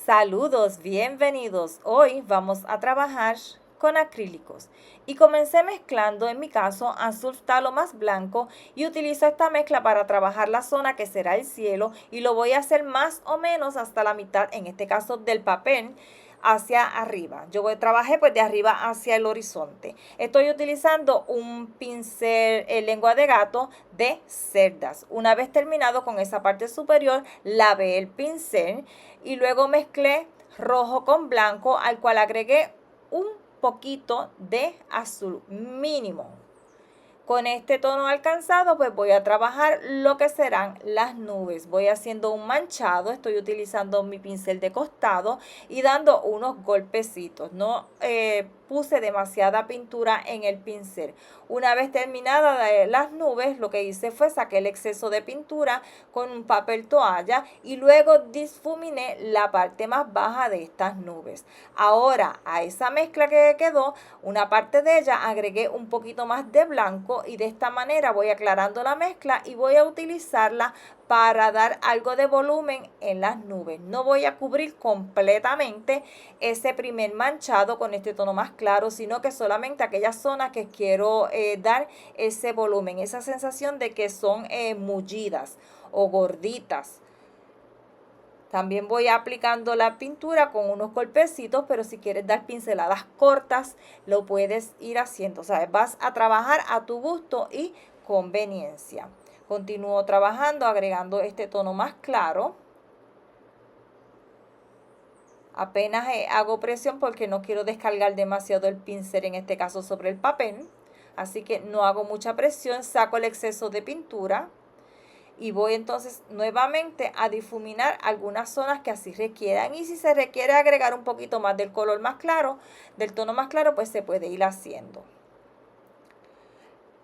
Saludos, bienvenidos. Hoy vamos a trabajar con acrílicos y comencé mezclando en mi caso azul talo más blanco y utilizo esta mezcla para trabajar la zona que será el cielo y lo voy a hacer más o menos hasta la mitad, en este caso del papel hacia arriba. Trabajé pues de arriba hacia el horizonte. Estoy utilizando un pincel lengua de gato de cerdas. Una vez terminado con esa parte superior, lavé el pincel y luego mezclé rojo con blanco, al cual agregué un poquito de azul mínimo. Con este tono alcanzado pues voy a trabajar lo que serán las nubes. Voy haciendo un manchado, estoy utilizando mi pincel de costado y dando unos golpecitos. No puse demasiada pintura en el pincel. Una vez terminada las nubes, lo que hice fue saqué el exceso de pintura con un papel toalla y luego difuminé la parte más baja de estas nubes. Ahora a esa mezcla que quedó, una parte de ella agregué un poquito más de blanco y de esta manera voy aclarando la mezcla y voy a utilizarla para dar algo de volumen en las nubes. No voy a cubrir completamente ese primer manchado con este tono más claro, sino que solamente aquellas zonas que quiero dar ese volumen, esa sensación de que son mullidas o gorditas. También voy aplicando la pintura con unos golpecitos, pero si quieres dar pinceladas cortas, lo puedes ir haciendo. O sea, vas a trabajar a tu gusto y conveniencia. Continúo trabajando, agregando este tono más claro. Apenas hago presión porque no quiero descargar demasiado el pincel, en este caso sobre el papel. Así que no hago mucha presión, saco el exceso de pintura. Y voy entonces nuevamente a difuminar algunas zonas que así requieran. Y si se requiere agregar un poquito más del color más claro, del tono más claro, pues se puede ir haciendo.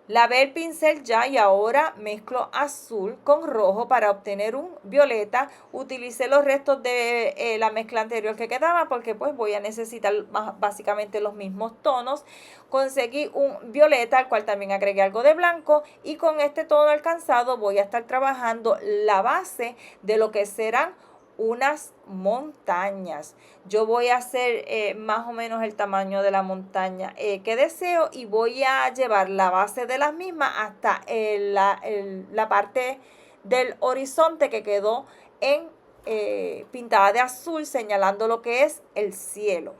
Lavé el pincel ya y ahora mezclo azul con rojo para obtener un violeta. Utilicé los restos de la mezcla anterior que quedaba porque pues voy a necesitar básicamente los mismos tonos. Conseguí un violeta al cual también agregué algo de blanco y con este tono alcanzado voy a estar trabajando la base de lo que serán unas montañas. Yo voy a hacer más o menos el tamaño de la montaña que deseo y voy a llevar la base de las mismas hasta la parte del horizonte que quedó pintada de azul, señalando lo que es el cielo.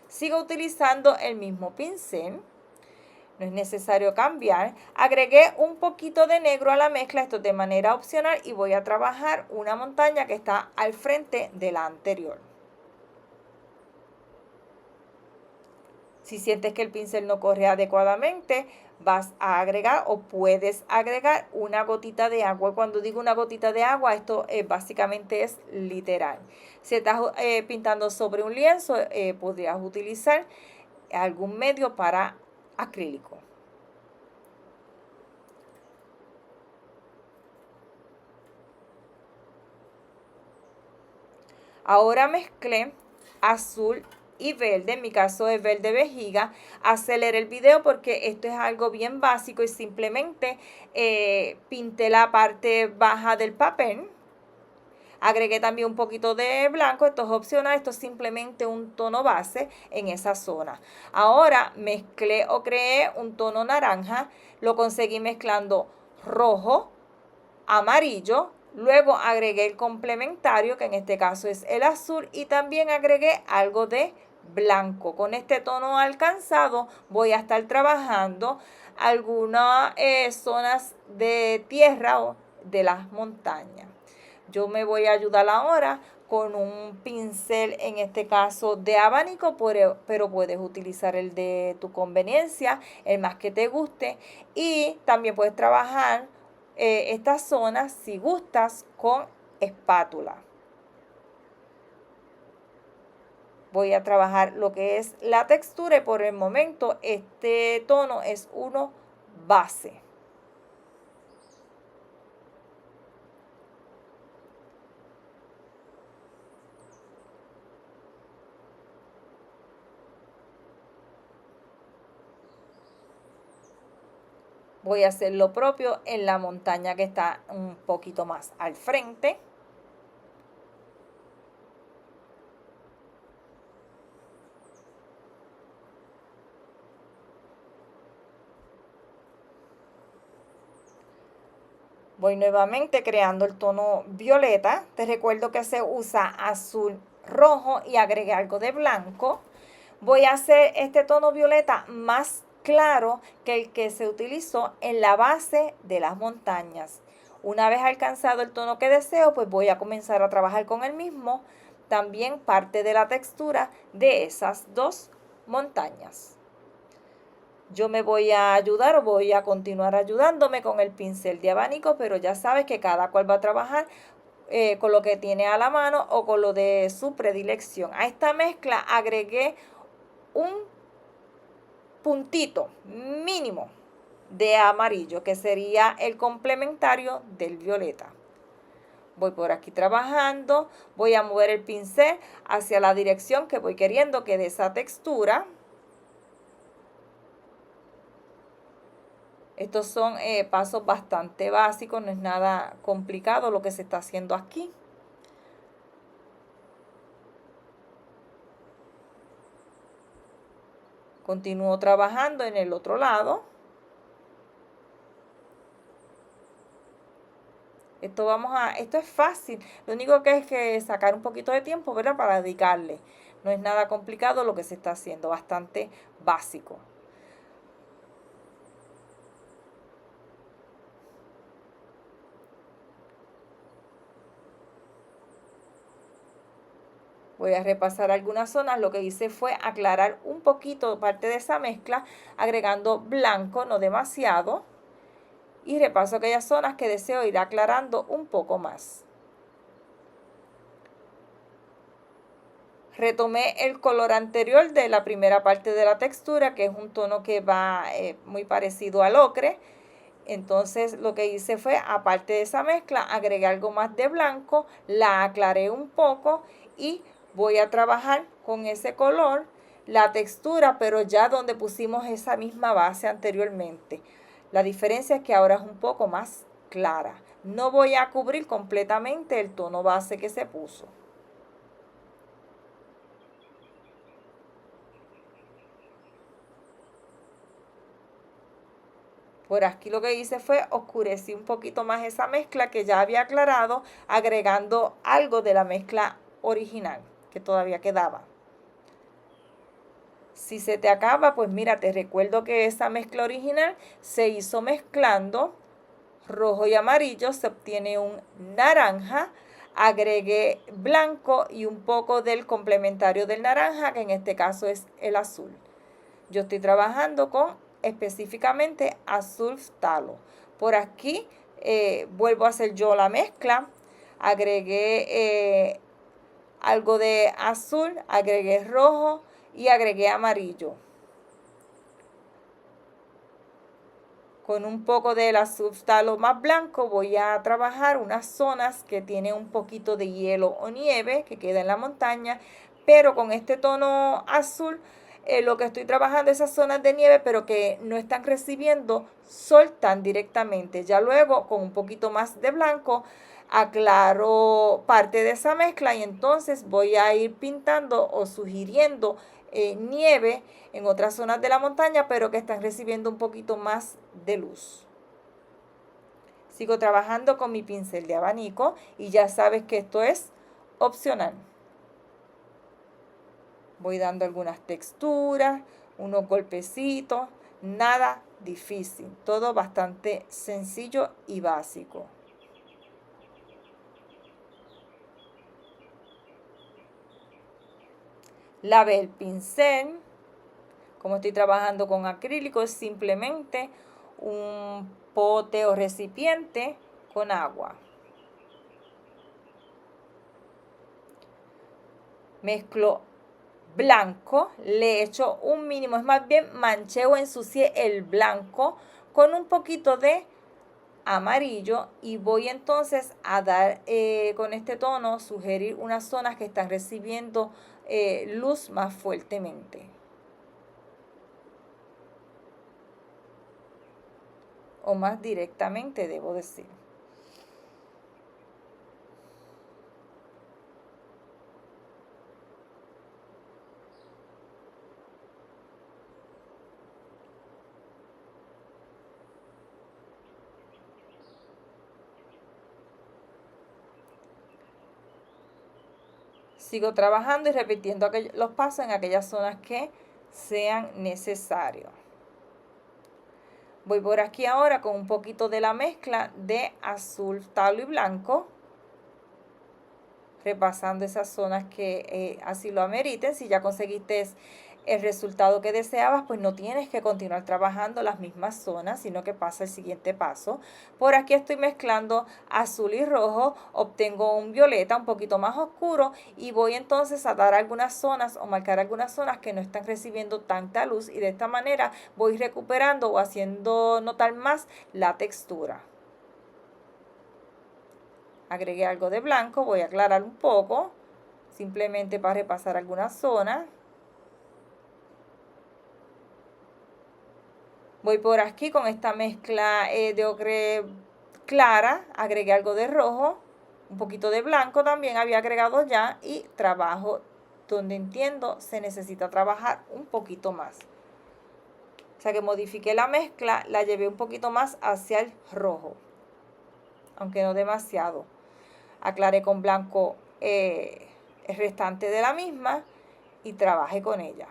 Sigo utilizando el mismo pincel. No es necesario cambiar. Agregué un poquito de negro a la mezcla, esto de manera opcional, y voy a trabajar una montaña que está al frente de la anterior. Si sientes que el pincel no corre adecuadamente, vas a agregar o puedes agregar una gotita de agua. Cuando digo una gotita de agua, esto básicamente es literal. Si estás pintando sobre un lienzo, podrías utilizar algún medio para acrílico. Ahora mezclé azul y verde, en mi caso es verde vejiga. Aceleré el video porque esto es algo bien básico y simplemente pinté la parte baja del papel. Agregué también un poquito de blanco, esto es opcional, esto es simplemente un tono base en esa zona. Ahora mezclé o creé un tono naranja, lo conseguí mezclando rojo, amarillo. Luego agregué el complementario, que en este caso es el azul, y también agregué algo de blanco. Con este tono alcanzado voy a estar trabajando algunas zonas de tierra o de las montañas. Yo me voy a ayudar ahora con un pincel, en este caso de abanico, pero puedes utilizar el de tu conveniencia, el más que te guste, y también puedes trabajar estas zonas, si gustas, con espátula. Voy a trabajar lo que es la textura y por el momento este tono es uno base. Voy a hacer lo propio en la montaña que está un poquito más al frente. Voy nuevamente creando el tono violeta. Te recuerdo que se usa azul, rojo y agregué algo de blanco. Voy a hacer este tono violeta más claro que el que se utilizó en la base de las montañas. Una vez alcanzado el tono que deseo, pues voy a comenzar a trabajar con el mismo, también parte de la textura de esas dos montañas. Yo me voy a ayudar o voy a continuar ayudándome con el pincel de abanico, pero ya sabes que cada cual va a trabajar con lo que tiene a la mano o con lo de su predilección. A esta mezcla agregué un puntito mínimo de amarillo, que sería el complementario del violeta. Voy por aquí trabajando, voy a mover el pincel hacia la dirección que voy queriendo que dé esa textura. Estos son pasos bastante básicos, no es nada complicado lo que se está haciendo aquí. Continúo trabajando en el otro lado. Esto es fácil, lo único que es que sacar un poquito de tiempo, ¿verdad? Para dedicarle. No es nada complicado lo que se está haciendo, bastante básico. Voy a repasar algunas zonas. Lo que hice fue aclarar un poquito parte de esa mezcla, agregando blanco, no demasiado. Y repaso aquellas zonas que deseo ir aclarando un poco más. Retomé el color anterior de la primera parte de la textura, que es un tono que va muy parecido al ocre. Entonces lo que hice fue, aparte de esa mezcla, agregué algo más de blanco, la aclaré un poco y voy a trabajar con ese color la textura, pero ya donde pusimos esa misma base anteriormente. La diferencia es que ahora es un poco más clara. No voy a cubrir completamente el tono base que se puso. Por aquí lo que hice fue oscurecí un poquito más esa mezcla que ya había aclarado, agregando algo de la mezcla original que todavía quedaba. Si se te acaba, pues mira, te recuerdo que esa mezcla original se hizo mezclando rojo y amarillo, se obtiene un naranja, agregué blanco y un poco del complementario del naranja, que en este caso es el azul. Yo estoy trabajando con específicamente azul talo. Por aquí vuelvo a hacer yo la mezcla. Agregué algo de azul, agregué rojo y agregué amarillo. Con un poco del azul talo más blanco voy a trabajar unas zonas que tienen un poquito de hielo o nieve que queda en la montaña, pero con este tono azul lo que estoy trabajando esas zonas de nieve, pero que no están recibiendo sol tan directamente. Ya luego con un poquito más de blanco aclaro parte de esa mezcla y entonces voy a ir pintando o sugiriendo nieve en otras zonas de la montaña, pero que están recibiendo un poquito más de luz. Sigo trabajando con mi pincel de abanico y ya sabes que esto es opcional. Voy dando algunas texturas, unos golpecitos, nada difícil, todo bastante sencillo y básico. Lave el pincel. Como estoy trabajando con acrílico, es simplemente un pote o recipiente con agua. Mezclo blanco, le echo un mínimo, es más bien manché o ensucié el blanco con un poquito de amarillo y voy entonces a dar con este tono, sugerir unas zonas que están recibiendo luz más fuertemente. O más directamente, debo decir. Sigo trabajando y repitiendo los pasos en aquellas zonas que sean necesarios. Voy por aquí ahora con un poquito de la mezcla de azul, talo y blanco, repasando esas zonas que así lo ameriten. Si ya conseguiste el resultado que deseabas, pues no tienes que continuar trabajando las mismas zonas, sino que pasa el siguiente paso. Por aquí estoy mezclando azul y rojo, obtengo un violeta un poquito más oscuro y voy entonces a dar algunas zonas o marcar algunas zonas que no están recibiendo tanta luz, y de esta manera voy recuperando o haciendo notar más la textura. Agregué algo de blanco, voy a aclarar un poco, simplemente para repasar algunas zonas. Voy por aquí con esta mezcla de ocre clara, agregué algo de rojo, un poquito de blanco también había agregado ya, y trabajo donde entiendo se necesita trabajar un poquito más. O sea que modifiqué la mezcla, la llevé un poquito más hacia el rojo, aunque no demasiado. Aclaré con blanco el restante de la misma y trabajé con ella.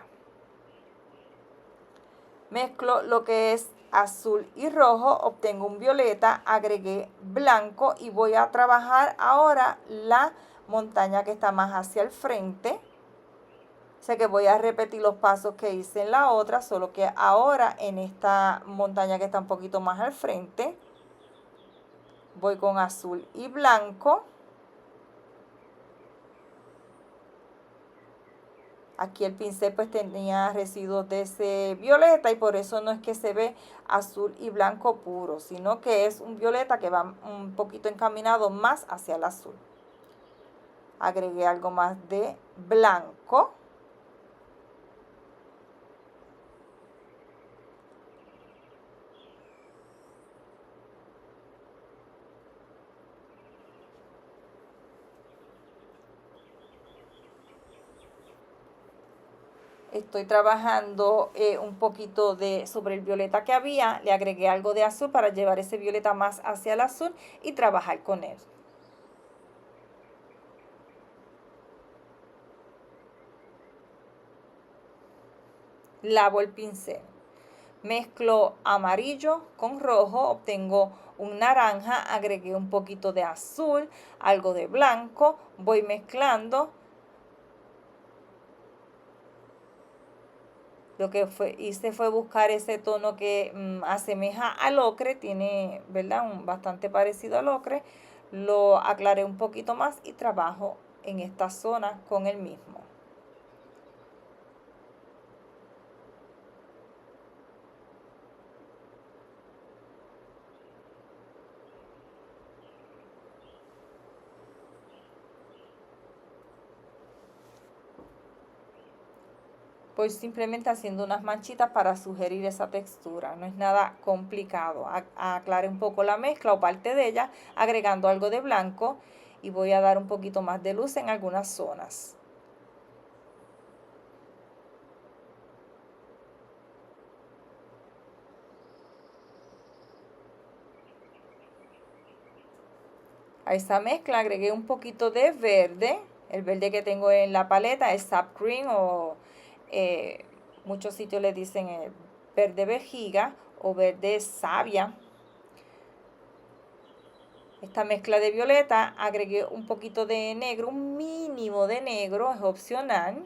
Mezclo lo que es azul y rojo, obtengo un violeta, agregué blanco y voy a trabajar ahora la montaña que está más hacia el frente. Sé que voy a repetir los pasos que hice en la otra, solo que ahora en esta montaña que está un poquito más al frente, voy con azul y blanco. Aquí el pincel pues tenía residuos de ese violeta y por eso no es que se ve azul y blanco puro, sino que es un violeta que va un poquito encaminado más hacia el azul. Agregué algo más de blanco. Estoy trabajando un poquito sobre el violeta que había, le agregué algo de azul para llevar ese violeta más hacia el azul y trabajar con él. Lavo el pincel. Mezclo amarillo con rojo, obtengo un naranja, agregué un poquito de azul, algo de blanco, voy mezclando. Lo que hice fue buscar ese tono que asemeja al ocre, tiene, ¿verdad? Bastante parecido al ocre. Lo aclaré un poquito más y trabajo en esta zona con el mismo. Voy simplemente haciendo unas manchitas para sugerir esa textura, no es nada complicado. Aclaré un poco la mezcla o parte de ella, agregando algo de blanco, y voy a dar un poquito más de luz en algunas zonas. A esa mezcla agregué un poquito de verde. El verde que tengo en la paleta es Sap Green, o muchos sitios le dicen verde vejiga o verde savia. Esta mezcla de violeta agregué un poquito de negro, un mínimo de negro, es opcional.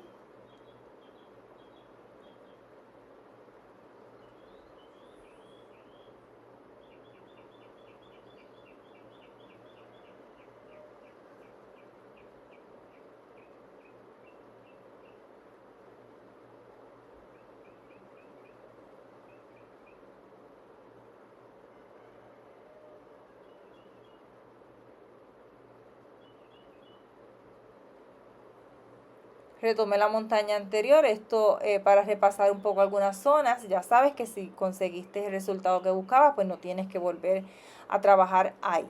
Retomé la montaña anterior, esto para repasar un poco algunas zonas. Ya sabes que si conseguiste el resultado que buscabas, pues no tienes que volver a trabajar ahí.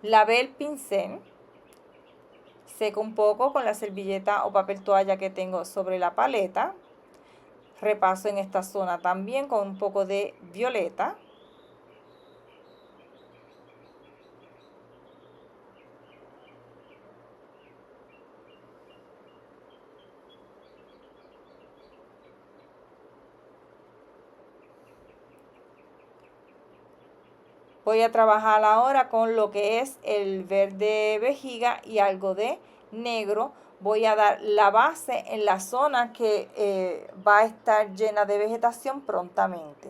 Lavé el pincel, seco un poco con la servilleta o papel toalla que tengo sobre la paleta. Repaso en esta zona también con un poco de violeta. Voy a trabajar ahora con lo que es el verde vejiga y algo de negro. Voy a dar la base en la zona que va a estar llena de vegetación prontamente.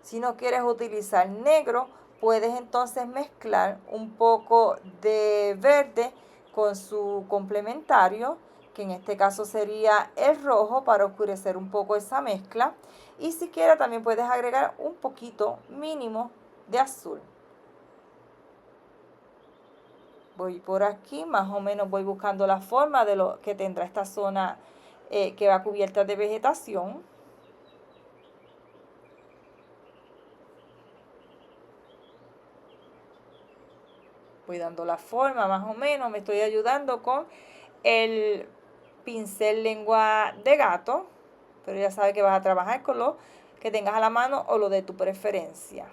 Si no quieres utilizar negro, puedes entonces mezclar un poco de verde con su complementario, que en este caso sería el rojo, para oscurecer un poco esa mezcla. Y si quieres también puedes agregar un poquito mínimo de azul. Voy por aquí, más o menos voy buscando la forma de lo que tendrá esta zona que va cubierta de vegetación. Voy dando la forma más o menos, me estoy ayudando con el pincel lengua de gato, pero ya sabes que vas a trabajar con lo que tengas a la mano o lo de tu preferencia.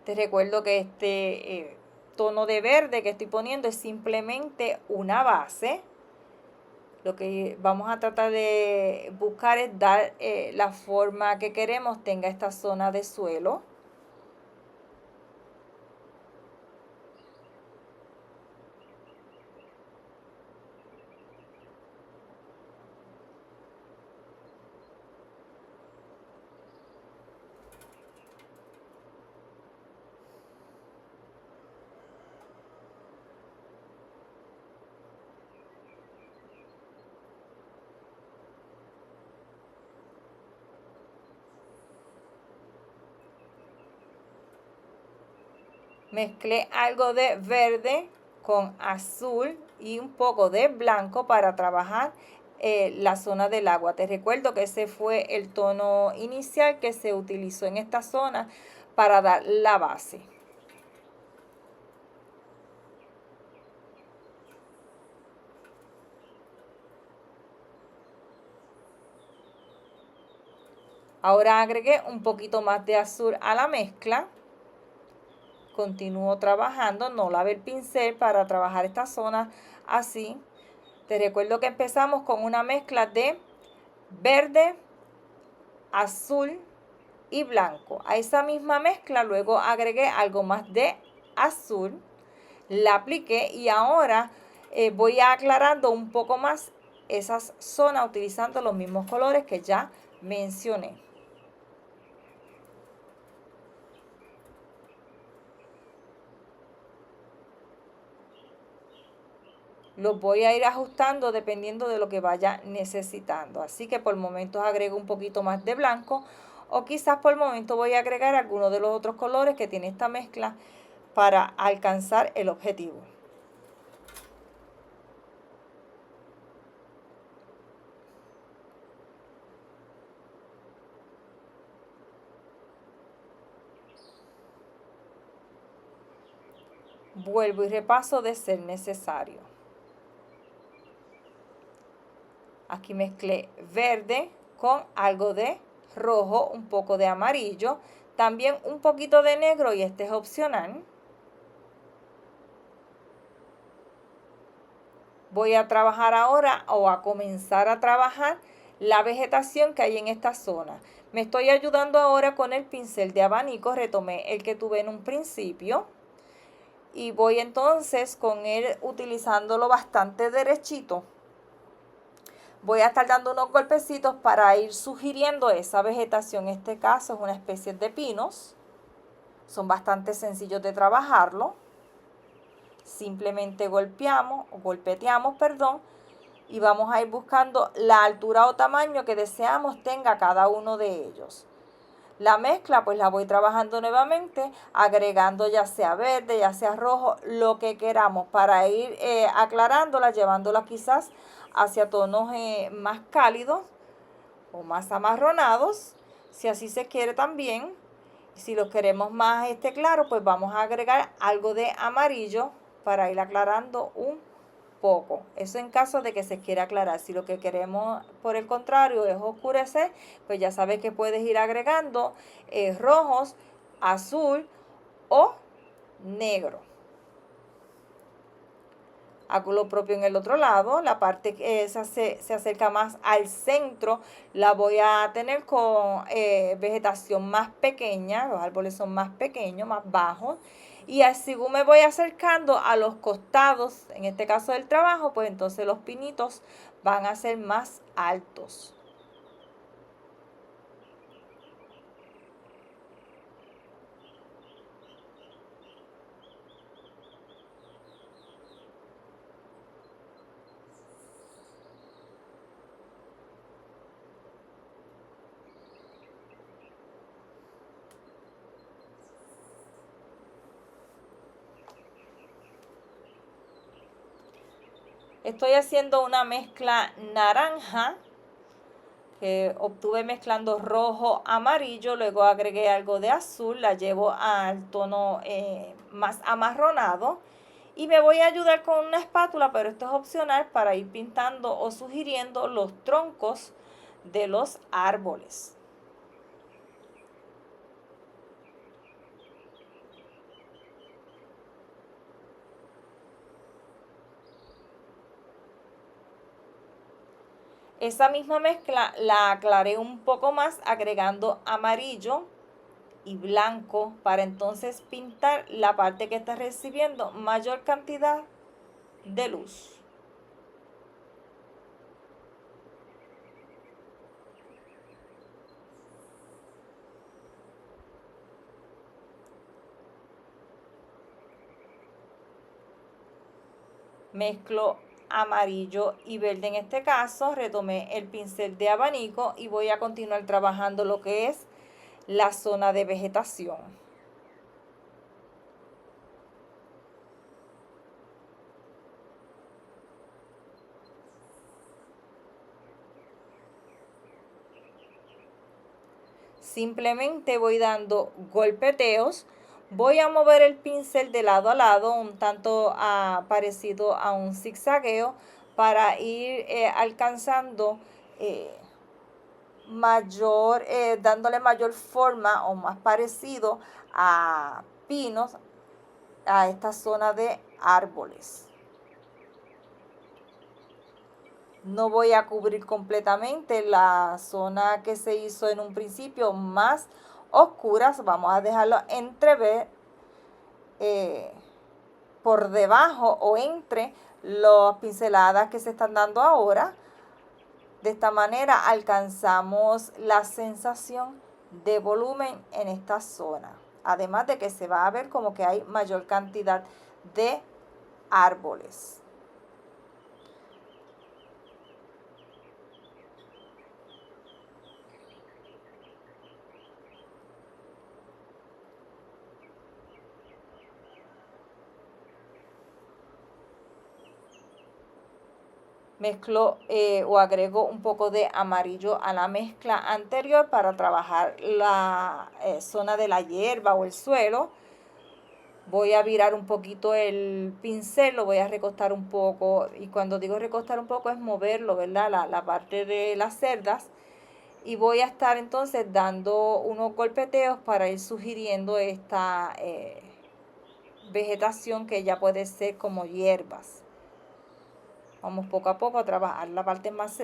Te recuerdo que este tono de verde que estoy poniendo es simplemente una base. Lo que vamos a tratar de buscar es dar la forma que queremos tenga esta zona de suelo. Mezclé algo de verde con azul y un poco de blanco para trabajar la zona del agua. Te recuerdo que ese fue el tono inicial que se utilizó en esta zona para dar la base. Ahora agregué un poquito más de azul a la mezcla. Continúo trabajando, no lave el pincel para trabajar esta zona así. Te recuerdo que empezamos con una mezcla de verde, azul y blanco. A esa misma mezcla luego agregué algo más de azul, la apliqué y ahora voy aclarando un poco más esas zonas utilizando los mismos colores que ya mencioné. Los voy a ir ajustando dependiendo de lo que vaya necesitando. Así que por momentos agrego un poquito más de blanco o quizás por el momento voy a agregar algunos de los otros colores que tiene esta mezcla para alcanzar el objetivo. Vuelvo y repaso de ser necesario. Aquí mezclé verde con algo de rojo, un poco de amarillo, también un poquito de negro y este es opcional. Voy a trabajar ahora o a comenzar a trabajar la vegetación que hay en esta zona. Me estoy ayudando ahora con el pincel de abanico, retomé el que tuve en un principio y voy entonces con él utilizándolo bastante derechito. Voy a estar dando unos golpecitos para ir sugiriendo esa vegetación. En este caso es una especie de pinos. Son bastante sencillos de trabajarlo. Simplemente golpeteamos, y vamos a ir buscando la altura o tamaño que deseamos tenga cada uno de ellos. La mezcla pues la voy trabajando nuevamente, agregando ya sea verde, ya sea rojo, lo que queramos para ir aclarándola, llevándola quizás hacia tonos más cálidos o más amarronados, si así se quiere también. Si lo queremos más claro, pues vamos a agregar algo de amarillo para ir aclarando un poco. Eso en caso de que se quiera aclarar. Si lo que queremos, por el contrario, es oscurecer, pues ya sabes que puedes ir agregando rojos, azul o negro. Hago lo propio en el otro lado, la parte que se acerca más al centro la voy a tener con vegetación más pequeña, los árboles son más pequeños, más bajos, y así como me voy acercando a los costados, en este caso del trabajo, pues entonces los pinitos van a ser más altos. Estoy haciendo una mezcla naranja que obtuve mezclando rojo, amarillo, luego agregué algo de azul, la llevo al tono más amarronado y me voy a ayudar con una espátula, pero esto es opcional para ir pintando o sugiriendo los troncos de los árboles. Esa misma mezcla la aclaré un poco más agregando amarillo y blanco para entonces pintar la parte que está recibiendo mayor cantidad de luz. Mezclo amarillo y verde en este caso, retomé el pincel de abanico y voy a continuar trabajando lo que es la zona de vegetación. Simplemente voy dando golpeteos, voy a mover el pincel de lado a lado, un tanto parecido a un zigzagueo, para ir alcanzando eh, dándole mayor forma o más parecido a pinos a esta zona de árboles. No voy a cubrir completamente la zona que se hizo en un principio más oscuras, vamos a dejarlo entrever eh, por debajo o entre las pinceladas que se están dando ahora. De esta manera alcanzamos la sensación de volumen en esta zona. Además de que se va a ver como que hay mayor cantidad de árboles. Mezclo o agrego un poco de amarillo a la mezcla anterior para trabajar la zona de la hierba o el suelo. Voy a virar un poquito el pincel, lo voy a recostar un poco, y cuando digo recostar un poco es moverlo, ¿verdad? La parte de las cerdas, y voy a estar entonces dando unos golpeteos para ir sugiriendo esta vegetación que ya puede ser como hierbas. Vamos poco a poco a trabajar la parte más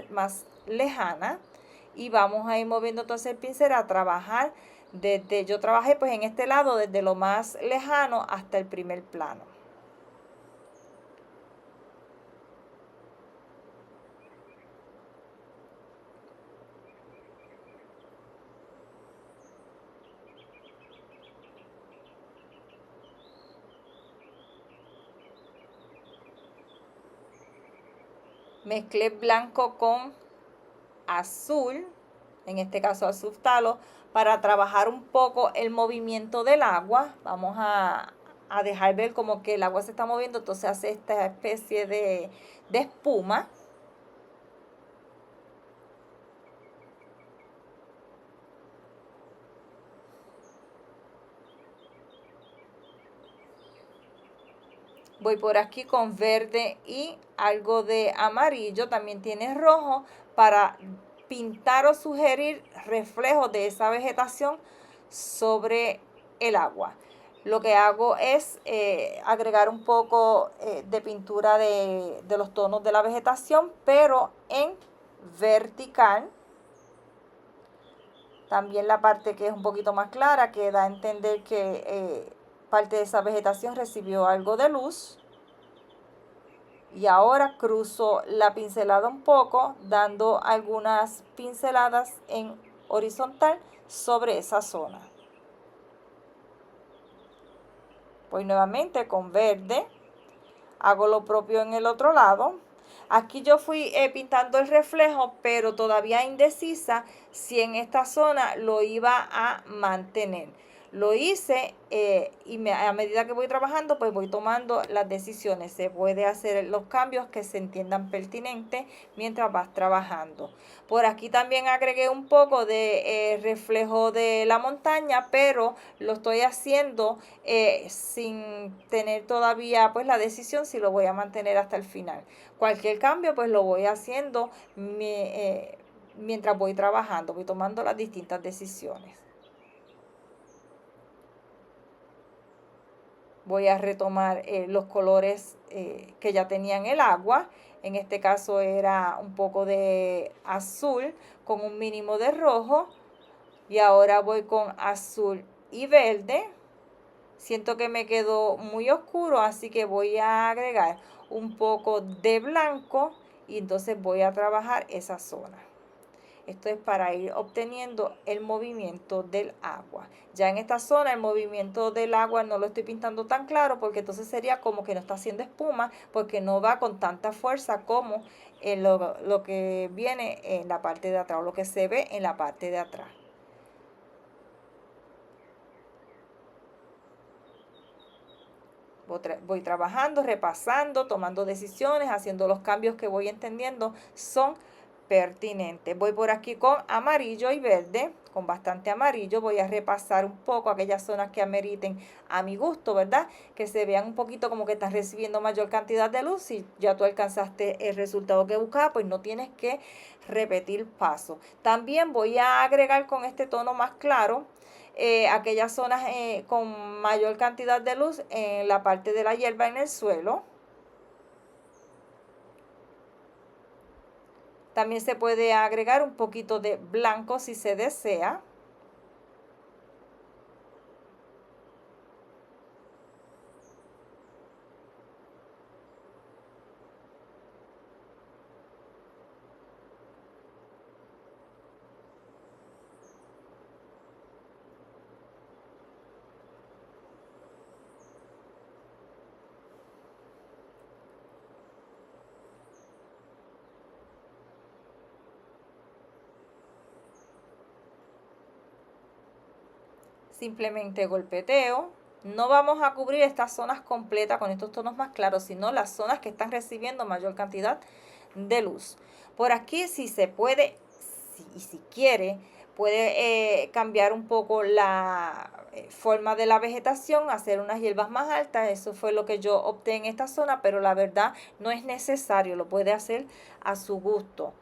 lejana y vamos a ir moviendo entonces el pincel a trabajar yo trabajé pues en este lado desde lo más lejano hasta el primer plano. Mezclé blanco con azul, en este caso azul talo, para trabajar un poco el movimiento del agua. Vamos a dejar ver como que el agua se está moviendo, entonces hace esta especie de espuma. Voy por aquí con verde y algo de amarillo, también tiene rojo, para pintar o sugerir reflejos de esa vegetación sobre el agua. lo que hago es agregar un poco de pintura de los tonos de la vegetación, pero en vertical. También la parte que es un poquito más clara, que da a entender que parte de esa vegetación recibió algo de luz. Y ahora cruzo la pincelada un poco, dando algunas pinceladas en horizontal sobre esa zona. Voy nuevamente con verde, hago lo propio en el otro lado. Aquí yo fui pintando el reflejo, pero todavía indecisa si en esta zona lo iba a mantener. Lo hice y a medida que voy trabajando, pues voy tomando las decisiones. Se puede hacer los cambios que se entiendan pertinentes mientras vas trabajando. Por aquí también agregué un poco de reflejo de la montaña, pero lo estoy haciendo sin tener todavía pues la decisión si lo voy a mantener hasta el final. Cualquier cambio pues lo voy haciendo mientras voy trabajando, voy tomando las distintas decisiones. Voy a retomar los colores que ya tenía en el agua. En este caso era un poco de azul con un mínimo de rojo. Y ahora voy con azul y verde. Siento que me quedó muy oscuro, así que voy a agregar un poco de blanco y entonces voy a trabajar esa zona. Esto es para ir obteniendo el movimiento del agua. Ya en esta zona el movimiento del agua no lo estoy pintando tan claro porque entonces sería como que no está haciendo espuma porque no va con tanta fuerza como en lo que viene en la parte de atrás o lo que se ve en la parte de atrás. Voy trabajando, repasando, tomando decisiones, haciendo los cambios que voy entendiendo son pertinentes. Voy por aquí con amarillo y verde, con bastante amarillo. Voy a repasar un poco aquellas zonas que ameriten a mi gusto, ¿verdad? Que se vean un poquito como que estás recibiendo mayor cantidad de luz. Si ya tú alcanzaste el resultado que buscabas, pues no tienes que repetir paso. También voy a agregar con este tono más claro aquellas zonas con mayor cantidad de luz en la parte de la hierba en el suelo. También se puede agregar un poquito de blanco si se desea. Simplemente golpeteo. No vamos a cubrir estas zonas completas con estos tonos más claros, sino las zonas que están recibiendo mayor cantidad de luz. Por aquí, si se puede, si quiere, puede cambiar un poco la forma de la vegetación, hacer unas hierbas más altas. Eso fue lo que yo opté en esta zona, pero la verdad no es necesario, lo puede hacer a su gusto.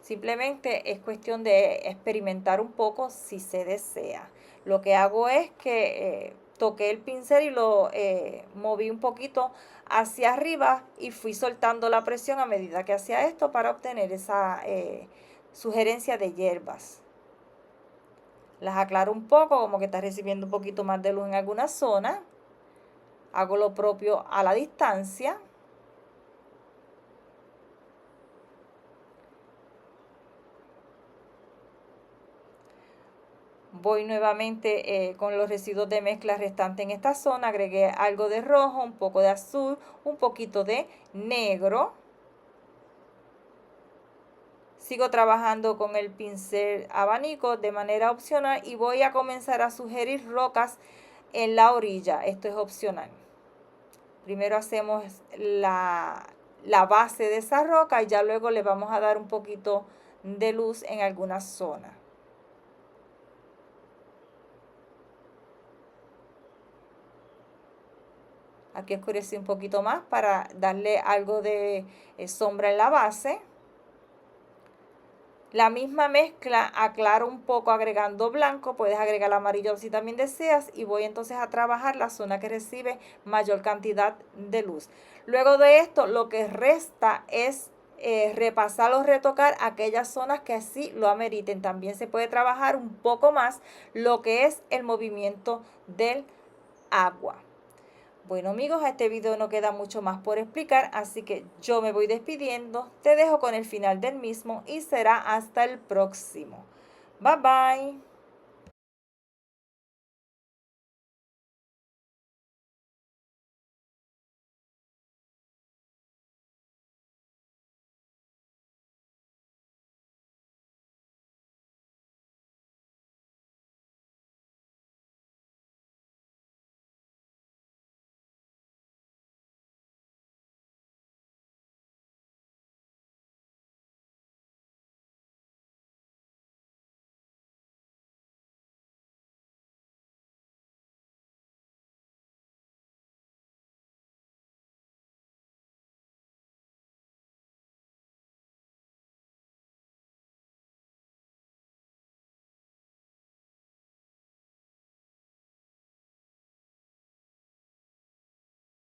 Simplemente es cuestión de experimentar un poco si se desea. Lo que hago es que toqué el pincel y lo moví un poquito hacia arriba y fui soltando la presión a medida que hacía esto para obtener esa sugerencia de hierbas. Las aclaro un poco, como que está recibiendo un poquito más de luz en alguna zona. Hago lo propio a la distancia. Voy nuevamente con los residuos de mezcla restantes en esta zona. Agregué algo de rojo, un poco de azul, un poquito de negro. Sigo trabajando con el pincel abanico de manera opcional y voy a comenzar a sugerir rocas en la orilla. Esto es opcional. Primero hacemos la base de esa roca y ya luego le vamos a dar un poquito de luz en alguna zona. Aquí oscurecí un poquito más para darle algo de sombra en la base. La misma mezcla aclaro un poco agregando blanco, puedes agregar amarillo si también deseas y voy entonces a trabajar la zona que recibe mayor cantidad de luz. Luego de esto lo que resta es repasar o retocar aquellas zonas que así lo ameriten. También se puede trabajar un poco más lo que es el movimiento del agua. Bueno amigos, a este video no queda mucho más por explicar, así que yo me voy despidiendo, te dejo con el final del mismo y será hasta el próximo. Bye bye.